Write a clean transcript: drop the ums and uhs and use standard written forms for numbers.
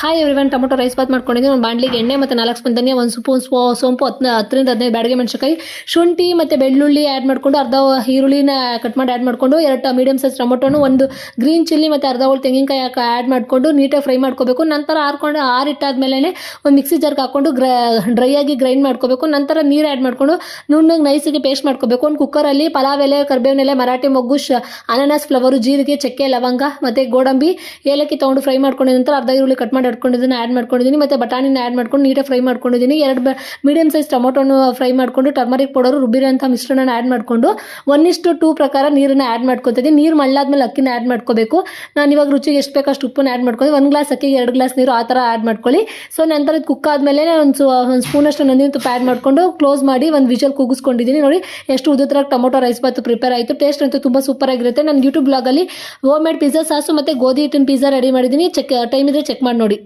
Hi everyone, tomato rice bath ಮಾಡ್ಕೊಂಡಿದ್ದೀನಿ. ಒಂದು ಬಾಣಲಿಗೆ ಎಣ್ಣೆ ಮತ್ತು 4 ಸ್ಪೂನ್ ಧನಿಯಾ, 1 ಸ್ಪೂನ್ ಸೋಂಪು, 10ರಿಂದ 15 ಬ್ಯಾಡಗೆ ಮೆಣಸಿನಕಾಯಿ, ಶುಂಠಿ ಮತ್ತು ಬೆಳ್ಳುಳ್ಳಿ ಆ್ಯಡ್ ಮಾಡಿಕೊಂಡು, ಅರ್ಧ ಈರುಳ್ಳಿನ ಕಟ್ ಮಾಡಿ ಆ್ಯಡ್ ಮಾಡಿಕೊಂಡು, 2 ಮೀಡಿಯಮ್ ಸೈಜ್ ಟೊಮೊಟೊನು, 1 ಗ್ರೀನ್ ಚಿಲ್ಲಿ ಮತ್ತು ಅರ್ಧ ಹೋಳು ತೆಂಗಿನಕಾಯಿ ಆ್ಯಡ್ ಮಾಡಿಕೊಂಡು ನೀಟಾಗಿ ಫ್ರೈ ಮಾಡ್ಕೋಬೇಕು. ನಂತರ ಆರಿಟ್ಟಾದ್ಮೇಲೆ ಒಂದು ಮಿಕ್ಸಿ ಜಾರ್ಗೆ ಹಾಕ್ಕೊಂಡು ಡ್ರೈ ಆಗಿ ಗ್ರೈಂಡ್ ಮಾಡ್ಕೋಬೇಕು. ನಂತರ ನೀರು ಆ್ಯಡ್ ಮಾಡಿಕೊಂಡು ನುಣ್ಣಗೆ ನೈಸಿಗೆ ಪೇಸ್ಟ್ ಮಾಡ್ಕೋಬೇಕು. ಒಂದು ಕುಕ್ಕರಲ್ಲಿ ಪಲಾವ್ ಎಲೆ, ಕರಿಬೇವಿನ ಎಲೆ, ಮರಾಠಿ ಮೊಗ್ಗು, ಅನಾನಸ್ ಫ್ಲವರು, ಜೀರಿಗೆ, ಚಕ್ಕೆ, ಲವಂಗ ಮತ್ತು ಗೋಡಂಬಿ, ಏಲಕ್ಕಿ ತೊಗೊಂಡು ಫ್ರೈ ಮಾಡ್ಕೊಂಡಿದ ನಂತರ ಅರ್ಧ ಈರುಳ್ಳಿ ಕಟ್ ಮಾಡಿ ಇಟ್ಕೊಂಡಿದ್ದೀನಿ ಆ್ಯಡ್ ಮಾಡ್ಕೊಂಡಿದ್ದೀನಿ. ಮತ್ತು ಬಟಾಣಿನ ಆ್ಯಡ್ ಮಾಡ್ಕೊಂಡು ನೀಟಾಗಿ ಫ್ರೈ ಮಾಡ್ಕೊಂಡಿದ್ದೀನಿ. 2 ಮೀಡಿಯಮ್ ಸೈಜ್ ಟೊಮೊಟೊನು ಫ್ರೈ ಮಾಡಿಕೊಂಡು ಟರ್ಮರಿಕ್ ಪೌಡರು ರುಬ್ಬಿರೋಂಥ ಮಿಶ್ರಣನ ಆ್ಯಡ್ ಮಾಡಿಕೊಂಡು 1:2 ಪ್ರಕಾರ ನೀರನ್ನು ಆ್ಯಡ್ ಮಾಡ್ಕೊತಿದ್ದೀನಿ. ನೀರು ಮಳ್ಳಾದ್ಮೇಲೆ ಅಕ್ಕಿನ ಆ್ಯಡ್ ಮಾಡ್ಕೋಬೇಕು. ನಾನು ಇವಾಗ ರುಚಿಗೆ ಎಷ್ಟು ಬೇಕೋ ಅಷ್ಟು ಉಪ್ಪನ್ನು ಆ್ಯಡ್ ಮಾಡ್ಕೊಂಡು 1 ಗ್ಲಾಸ್ ಅಕ್ಕಿಗೆ 2 ಗ್ಲಾಸ್ ನೀರು ಆ ಥರ ಆ್ಯಡ್ ಮಾಡ್ಕೊಳ್ಳಿ. ಸೊ ನಂತರ ಇದು ಕುಕ್ ಆದಮೇಲೆ ಒಂದು ಸ್ಪೂನಷ್ಟು ನಂದಿನ ತುಪ್ಪ ಆ್ಯಡ್ ಮಾಡಿಕೊಂಡು ಕ್ಲೋಸ್ ಮಾಡಿ ಒಂದು ವಿಷಲ್ ಕೂಗಿಸ್ಕೊಂಡಿದ್ದೀನಿ. ನೋಡಿ ಎಷ್ಟು ಉದುರಾಗಿ ಟೊಮೊಟೊ ರೈಸ್ ಬಾತ್ ಪ್ರಿಪೇರ್ ಆಯಿತು. ಟೇಸ್ಟ್ ಅಂತೂ ತುಂಬ ಸೂಪರ್ ಆಗಿರುತ್ತೆ. ನಾನು ಯೂಟ್ಯೂಬ್ ಬ್ಲಾಗಲ್ಲಿ ಹೋಮ್ ಮೇಡ್ ಪಿಜ್ಜಾ ಸಾಸು ಮತ್ತು ಗೋಧಿ ಹಿಟ್ಟಿನ ಪಿಜ್ಜಾ ರೆಡಿ ಮಾಡಿದ್ದೀನಿ. ಟೈಮ್ ಇದ್ರೆ ಚೆಕ್ ಮಾಡಿ ನೋಡಿ.